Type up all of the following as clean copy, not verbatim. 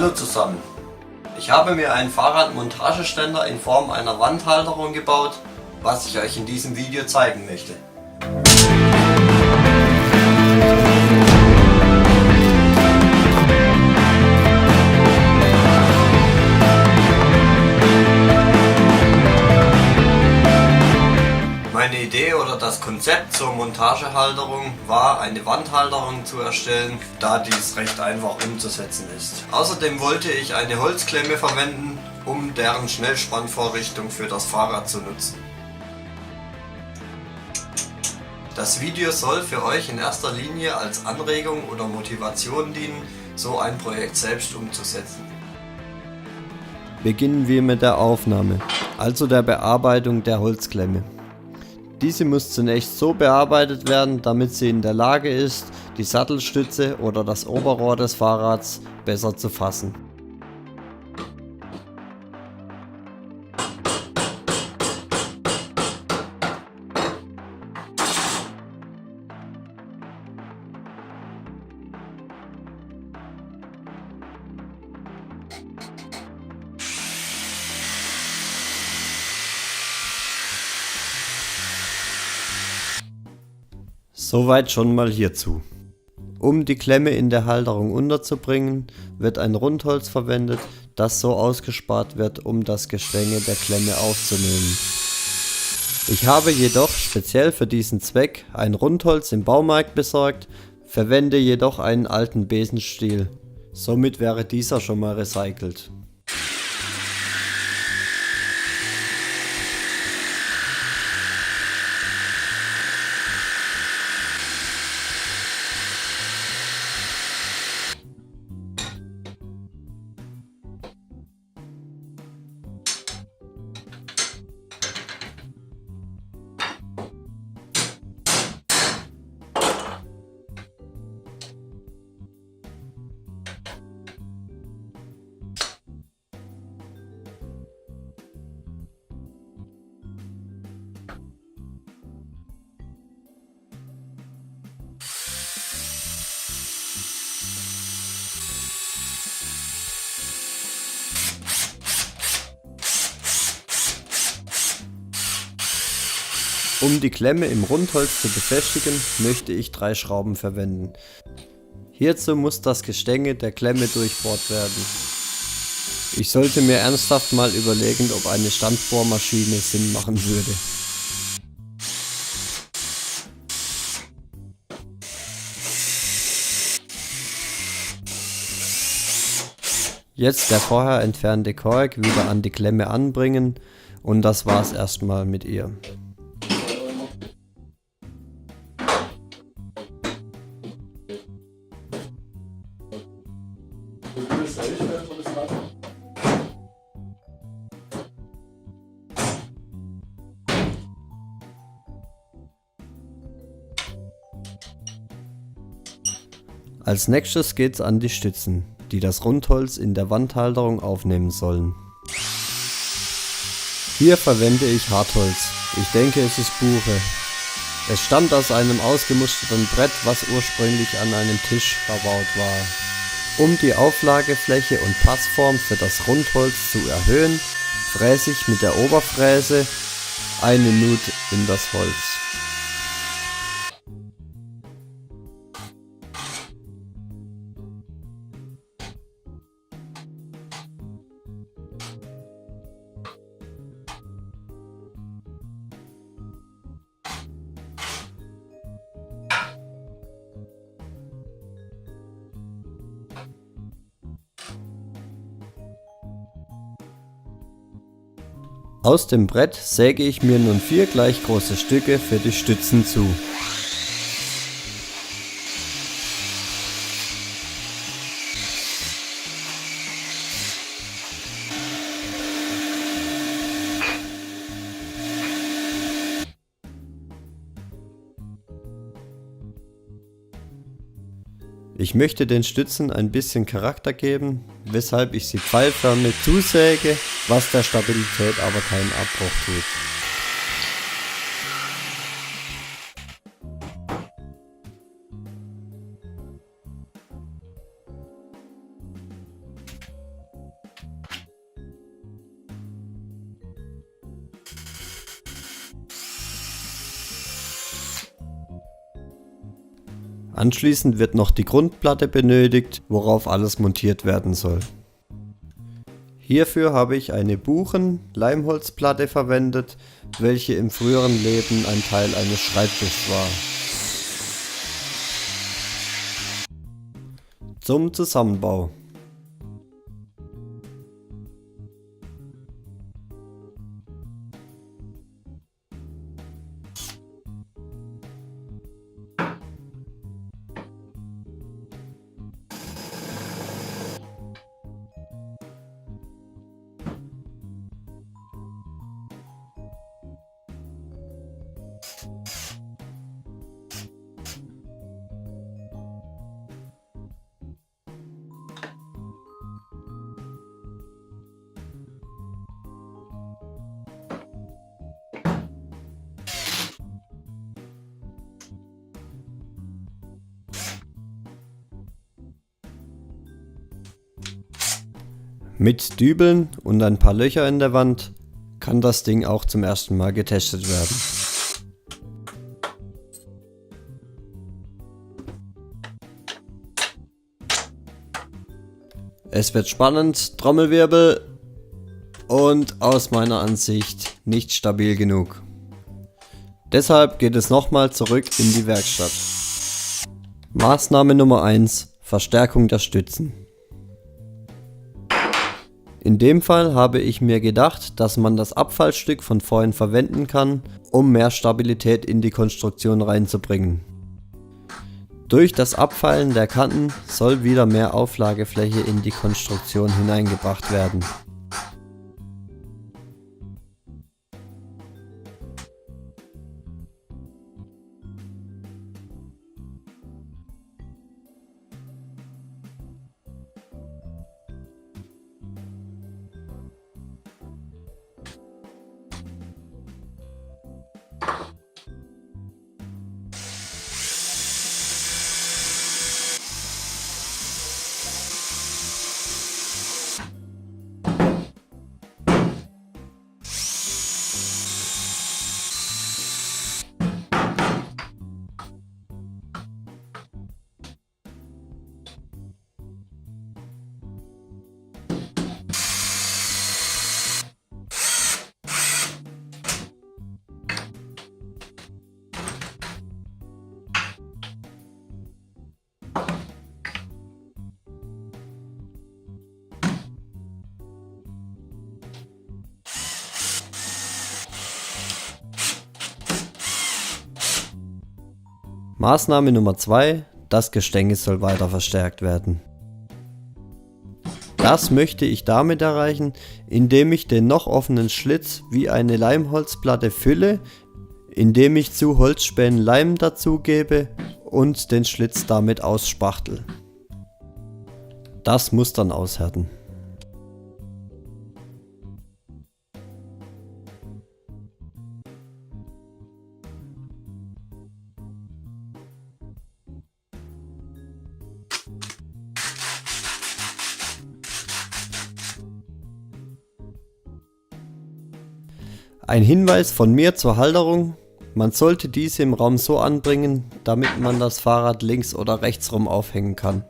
Hallo zusammen! Ich habe mir einen Fahrradmontageständer in Form einer Wandhalterung gebaut, was ich euch in diesem Video zeigen möchte. Meine Idee oder das Konzept zur Montagehalterung war, eine Wandhalterung zu erstellen, da dies recht einfach umzusetzen ist. Außerdem wollte ich eine Holzklemme verwenden, um deren Schnellspannvorrichtung für das Fahrrad zu nutzen. Das Video soll für euch in erster Linie als Anregung oder Motivation dienen, so ein Projekt selbst umzusetzen. Beginnen wir mit der Aufnahme, also der Bearbeitung der Holzklemme. Diese muss zunächst so bearbeitet werden, damit sie in der Lage ist, die Sattelstütze oder das Oberrohr des Fahrrads besser zu fassen. Soweit schon mal hierzu. Um die Klemme in der Halterung unterzubringen, wird ein Rundholz verwendet, das so ausgespart wird, um das Gestänge der Klemme aufzunehmen. Ich habe jedoch speziell für diesen Zweck ein Rundholz im Baumarkt besorgt, verwende jedoch einen alten Besenstiel. Somit wäre dieser schon mal recycelt. Um die Klemme im Rundholz zu befestigen, möchte ich 3 Schrauben verwenden. Hierzu muss das Gestänge der Klemme durchbohrt werden. Ich sollte mir ernsthaft mal überlegen, ob eine Standbohrmaschine Sinn machen würde. Jetzt der vorher entfernte Kork wieder an die Klemme anbringen und das war's erstmal mit ihr. Als nächstes geht's an die Stützen, die das Rundholz in der Wandhalterung aufnehmen sollen. Hier verwende ich Hartholz. Ich denke, es ist Buche. Es stammt aus einem ausgemusterten Brett, was ursprünglich an einem Tisch verbaut war. Um die Auflagefläche und Passform für das Rundholz zu erhöhen, fräse ich mit der Oberfräse eine Nut in das Holz. Aus dem Brett säge ich mir nun 4 gleich große Stücke für die Stützen zu. Ich möchte den Stützen ein bisschen Charakter geben, weshalb ich sie pfeilförmig zusäge, was der Stabilität aber keinen Abbruch tut. Anschließend wird noch die Grundplatte benötigt, worauf alles montiert werden soll. Hierfür habe ich eine Buchen-Leimholzplatte verwendet, welche im früheren Leben ein Teil eines Schreibtischs war. Zum Zusammenbau. Mit Dübeln und ein paar Löcher in der Wand kann das Ding auch zum ersten Mal getestet werden. Es wird spannend, Trommelwirbel, und aus meiner Ansicht nicht stabil genug. Deshalb geht es nochmal zurück in die Werkstatt. Maßnahme Nummer 1: Verstärkung der Stützen. In dem Fall habe ich mir gedacht, dass man das Abfallstück von vorhin verwenden kann, um mehr Stabilität in die Konstruktion reinzubringen. Durch das Abfallen der Kanten soll wieder mehr Auflagefläche in die Konstruktion hineingebracht werden. Maßnahme Nummer 2: Das Gestänge soll weiter verstärkt werden. Das möchte ich damit erreichen, indem ich den noch offenen Schlitz wie eine Leimholzplatte fülle, indem ich zu Holzspänen Leim dazugebe und den Schlitz damit ausspachtel. Das muss dann aushärten. Ein Hinweis von mir zur Halterung: Man sollte diese im Raum so anbringen, damit man das Fahrrad links oder rechts rum aufhängen kann.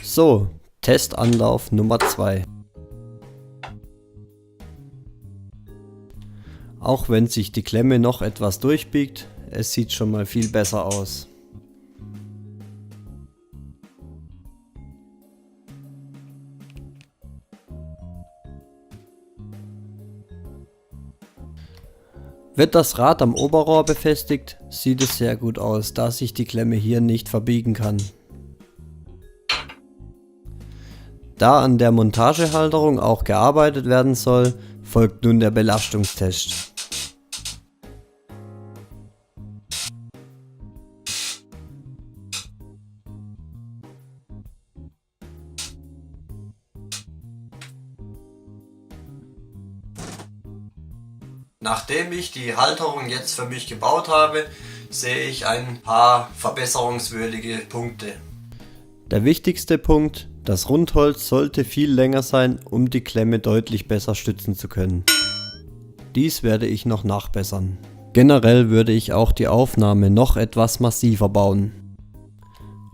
So, Testanlauf Nummer 2. Auch wenn sich die Klemme noch etwas durchbiegt, es sieht schon mal viel besser aus. Wird das Rad am Oberrohr befestigt, sieht es sehr gut aus, da sich die Klemme hier nicht verbiegen kann. Da an der Montagehalterung auch gearbeitet werden soll, folgt nun der Belastungstest. Nachdem ich die Halterung jetzt für mich gebaut habe, sehe ich ein paar verbesserungswürdige Punkte. Der wichtigste Punkt: das Rundholz sollte viel länger sein, um die Klemme deutlich besser stützen zu können. Dies werde ich noch nachbessern. Generell würde ich auch die Aufnahme noch etwas massiver bauen.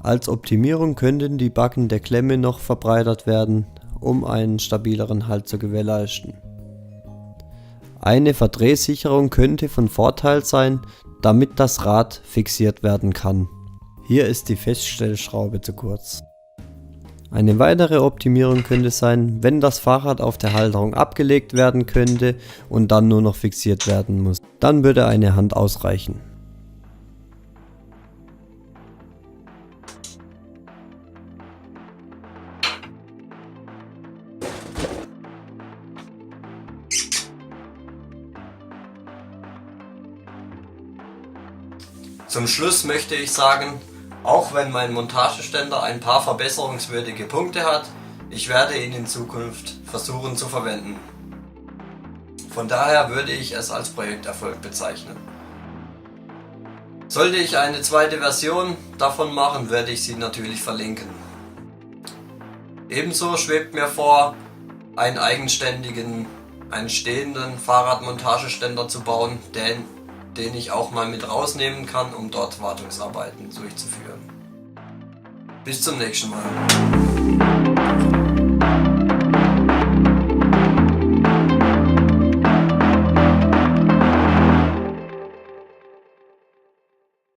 Als Optimierung könnten die Backen der Klemme noch verbreitert werden, um einen stabileren Halt zu gewährleisten. Eine Verdrehsicherung könnte von Vorteil sein, damit das Rad fixiert werden kann. Hier ist die Feststellschraube zu kurz. Eine weitere Optimierung könnte sein, wenn das Fahrrad auf der Halterung abgelegt werden könnte und dann nur noch fixiert werden muss. Dann würde eine Hand ausreichen. Zum Schluss möchte ich sagen, auch wenn mein Montageständer ein paar verbesserungswürdige Punkte hat, ich werde ihn in Zukunft versuchen zu verwenden. Von daher würde ich es als Projekterfolg bezeichnen. Sollte ich eine zweite Version davon machen, werde ich sie natürlich verlinken. Ebenso schwebt mir vor, einen eigenständigen, einen stehenden Fahrradmontageständer zu bauen, den ich auch mal mit rausnehmen kann, um dort Wartungsarbeiten durchzuführen. Bis zum nächsten Mal.